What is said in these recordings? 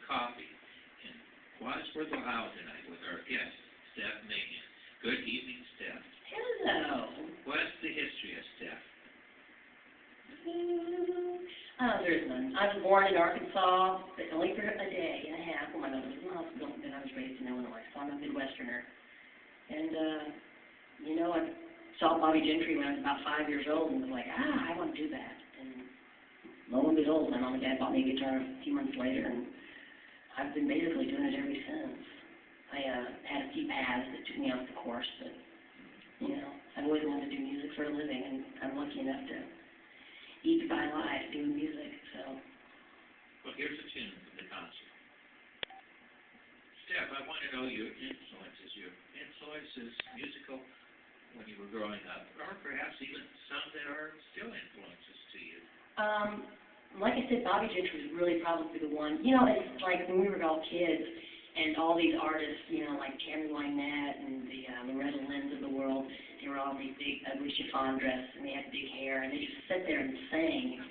coffee in Wadsworth, Ohio tonight with our guest, Steff Mahan. Good evening, Steff. Hello. What's the history of Steff? There's none. I was born in Arkansas, but only for a day and a half when my mother was in the hospital, and then I was raised in Illinois, so I'm a Midwesterner. And, I saw Bobby Gentry when I was about 5 years old and was like, I want to do that. And lo and behold, my mom and dad bought me a guitar a few months later, and I've been basically doing it ever since. I had a few paths that took me off the course, but, I've always wanted to do music for a living, and I'm lucky enough to eat by life doing music, so. Well, here's a tune from the concert. Steff, I want to know your influences. Your influences, musical, when you were growing up, or perhaps even some that are still influences to you. Like I said, Bobby Gentry was really probably the one. It's like when we were all kids, and all these artists, like Tammy Wynette and the Loretta Lynn's of the world, they were all in these big, ugly chiffon dresses, and they had big hair, and they just sit there and sang.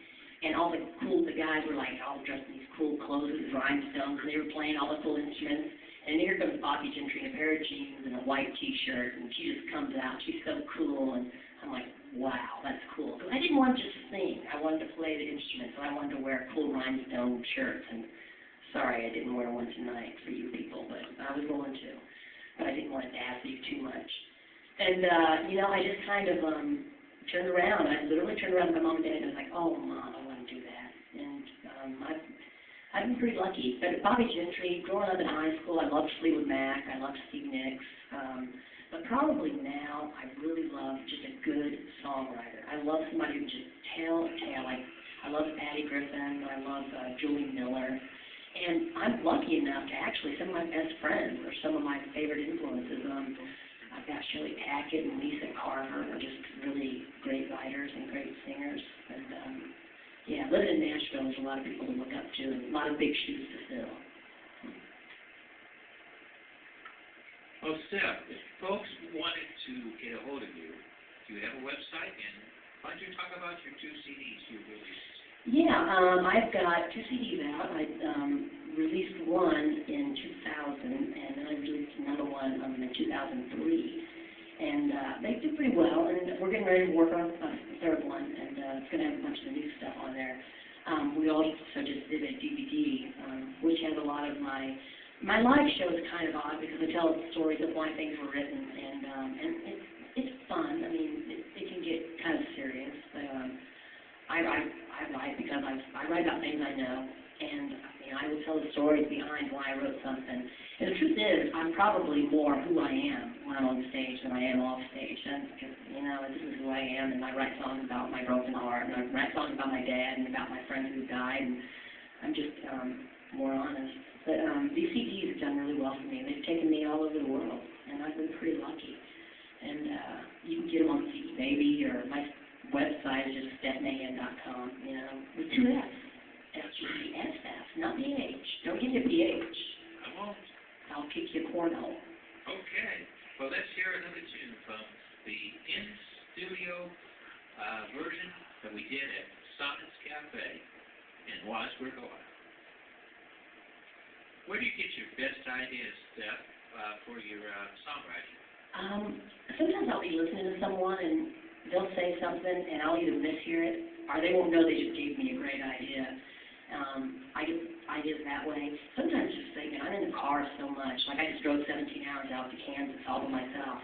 And all the guys were like all dressed in these cool clothes with rhinestones, and they were playing all the cool instruments. And here comes Bobby Gentry in a pair of jeans and a white T-shirt, and she just comes out. She's so cool, and I'm like, wow, that's cool. Because I didn't want to just sing. I wanted to play the instruments, and I wanted to wear cool rhinestone shirts. And sorry, I didn't wear one tonight for you people, but I was going to. But I didn't want to dazzle you too much. And, I just kind of turned around. I literally turned around to my mom and dad, and I was like, oh, Mom, I want to do that. And I've been pretty lucky. But Bobby Gentry, growing up in high school, I loved Fleetwood Mac, I loved Steve Nicks. But probably now, I really love just a good songwriter. I love somebody who can just tell a tale. I love Patty Griffin, I love Julie Miller. And I'm lucky enough to actually, some of my best friends are some of my favorite influences. I've got Shirley Packett and Lisa Carter, are just really great writers and great singers. And, living in Nashville, there's a lot of people to look up to and a lot of big shoes to fill. Well, Steff, if folks wanted to get a hold of you, do you have a website? And why don't you talk about your 2 CDs you released? Yeah, I've got 2 CDs out. I released one in 2000, and then I released another one in 2003. And they do pretty well, and we're getting ready to work on a third one, and it's going to have a bunch of the new stuff on there. We also just did a DVD, which has a lot of my live show is kind of odd because I tell stories of why things were written, and it's fun. I mean, it can get kind of serious, but I write because I write about things I know, and I will tell the stories behind why I wrote something. And the truth is, I'm probably more who I am when I'm on stage than I am off stage. And because, this is who I am, and I write songs about my broken heart, and I write songs about my dad and about my friends who died, and I'm just more honest. But these CDs have done really well for me. They've taken me all over the world, and I've been pretty lucky. And you can get them on CD Baby, or my website is just steffmahan.com, with 2 F's. S-F, not PH. Don't give me a PH. I won't. I'll kick you a cornhole. Okay. Well, let's hear another tune from the in-studio version that we did at Sonnets Cafe in Wadsworth, Ohio. Where do you get your best ideas, Steff, for your songwriting? Sometimes I'll be listening to someone, and they'll say something, and I'll either mishear it, or they won't know they just gave me a great idea. I get ideas that way. Sometimes just thinking, I'm in the car so much. Like I just drove 17 hours out to Kansas all by myself.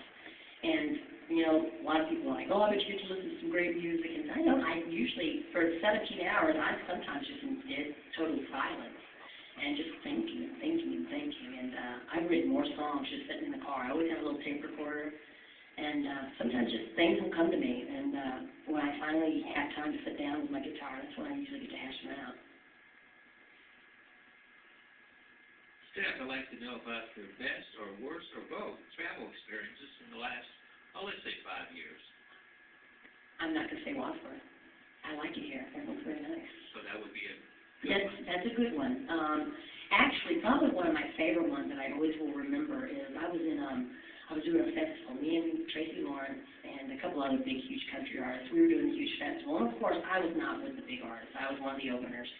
And, a lot of people are like, oh, I bet you get to listen to some great music. And I usually, for 17 hours, I'm sometimes just in dead, total silence. And just thinking and thinking and thinking. And I've written more songs just sitting in the car. I always have a little tape recorder. And sometimes just things will come to me. And when I finally have time to sit down with my guitar, that's when I usually get to hash them out. Steff, I'd like to know about your best or worst or both travel experiences in the last, let's say 5 years. I'm not going to say Wadsworth. I like it here. Everyone's very nice. So that would be a good one. That's a good one. Actually, probably one of my favorite ones that I always will remember is I was doing a festival. Me and Tracy Lawrence and a couple other big, huge country artists. We were doing a huge festival. And, of course, I was not with the big artists. I was one of the openers.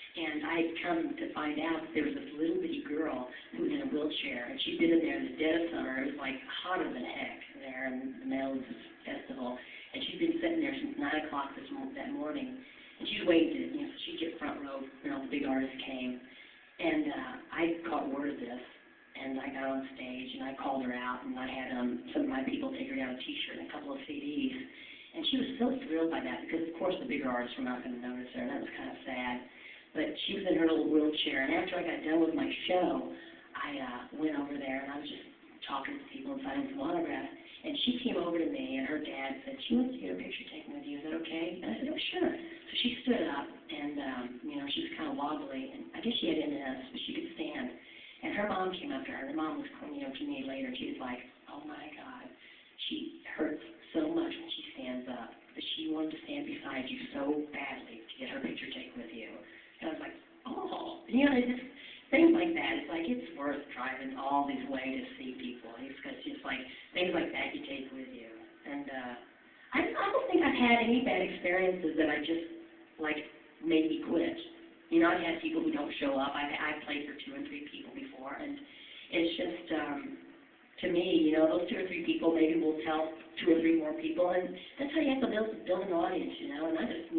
And I'd come to find out that there was this little bitty girl who was in a wheelchair, and she'd been in there in the dead of summer. It was like hotter than heck there in the middle of this festival. And she'd been sitting there since 9 o'clock that morning. And she'd waited to, she'd get front row when all the big artists came. And I caught word of this, and I got on stage, and I called her out, and I had some of my people take her down a T-shirt and a couple of CDs. And she was so thrilled by that, because, of course, the bigger artists were not going to notice her, and that was kind of sad. But she was in her little wheelchair, and after I got done with my show, I went over there, and I was just talking to people and signing some autographs. And she came over to me, and her dad said, she wants to get a picture taken with you. Is that okay? And I said, oh, sure. So she stood up, and, she was kind of wobbly. And I guess she had MS, but she could stand. And her mom came up to her. And her mom was, to me later, and she was like, oh, my God. She hurts so much when she stands up. But she wanted to stand beside you so badly to get her picture taken with you. And I was like, oh. It's just things like that. It's like it's worth driving all this way to see people. It's just like things like that you take with you. And I don't think I've had any bad experiences that I just, made me quit. I've had people who don't show up. I've played for 2 and 3 people before. And it's just, to me, those 2 or 3 people maybe will tell 2 or 3 more people. And that's how you have to build an audience, And I just,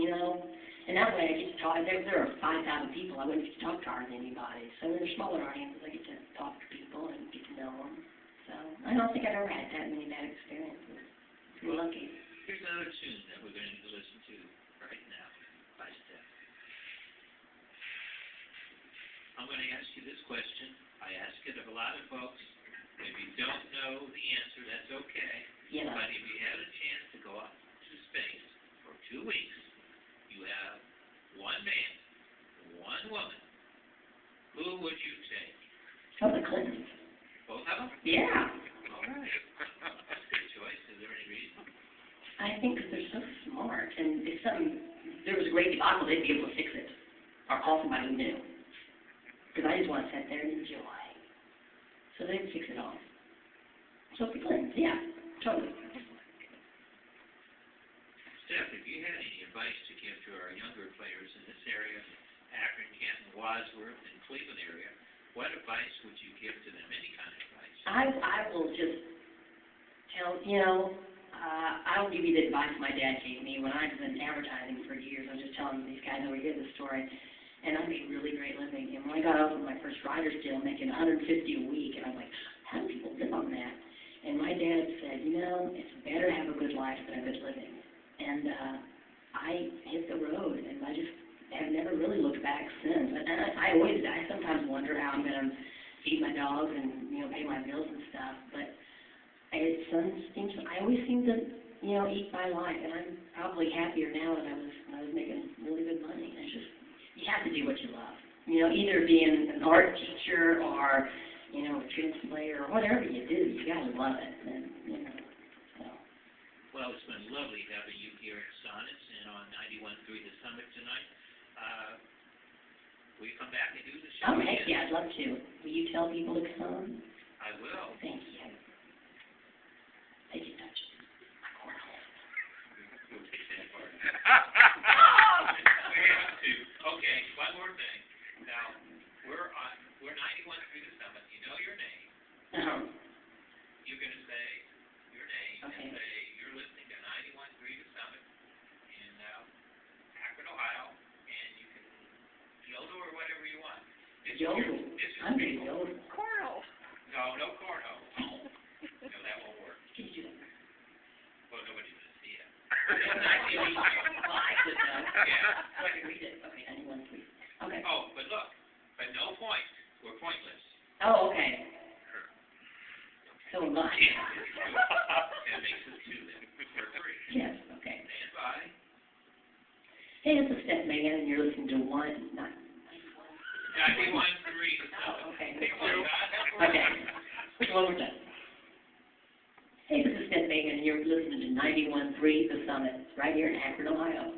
and that way I get to talk. There are 5,000 people. I wouldn't get to talk to hardly anybody. So in the smaller audiences, I get to talk to people and get to know them. So I don't think I've ever had that many bad experiences. We're lucky. Here's another tune that we're going to listen to right now by Steff. I'm going to ask you this question. I ask it of a lot of folks. If you don't know the answer, that's okay. Yeah. But if you had a chance to go up to space for 2 weeks, you have 1 man, 1 woman. Who would you take? Oh, the Clintons. Both of them? Yeah. All right. That's a good choice. Is there any reason? I think because they're so smart, and if there was a great debacle, they'd be able to fix it, or call somebody who knew. Because I just want to sit there and enjoy. So they'd fix it all. So the Clintons, yeah, totally. Steff, if you had any advice to give to our younger players in this area, Akron, Canton, Wadsworth, and Cleveland area, what advice would you give to them? Any kind of advice? I will just tell, I'll give you the advice my dad gave me when I was in advertising for years. I was just telling these guys over here the story, and I made really great living. And when I got off with my first writer's deal, making $150 a week, and I was like, how do people live on that? And my dad said, it's better to have a good life than a good living. And I hit the road, and I just have never really looked back since. And I sometimes wonder how I'm going to feed my dogs and, pay my bills and stuff. But I always seem to, eat my life. And I'm probably happier now than I was when I was making really good money. It's just, you have to do what you love. Either being an art teacher or, a translator or whatever you do, you got to love it. And, so. Well, it's been lovely having you here at Sonnets and on 91.3 The Summit tonight. Will you come back and do the show? Oh, heck yeah, I'd love to. Will you tell people to come? I will. Thank you. They can touch my cornhole. We'll take that part. We have to. Okay, one more thing. Now, we're 91.3 The Summit. You know your name. You're going to say your name and say you're listening to 91.3 The Summit in Akron, Ohio, and you can yodel or whatever you want. Yodel? I'm going to yodel. Cornhole. No cornhole. No, that won't work. Can you do that? Well, nobody's going to see it. Well, I could know. Yeah. So I can read it. Okay, 91.3. Okay. Oh, but look, but no point. We're pointless. Oh, okay. So am I. That makes us 2 then. We're 3. Yes, okay. Stand by. Hey, this is Steff Mahan, and you're listening to 91.3. 91.3. Oh, okay. Take one. Okay. One more time. Hey, this is Steff Mahan, and you're listening to 91.3 The Summit, right here in Akron, Ohio.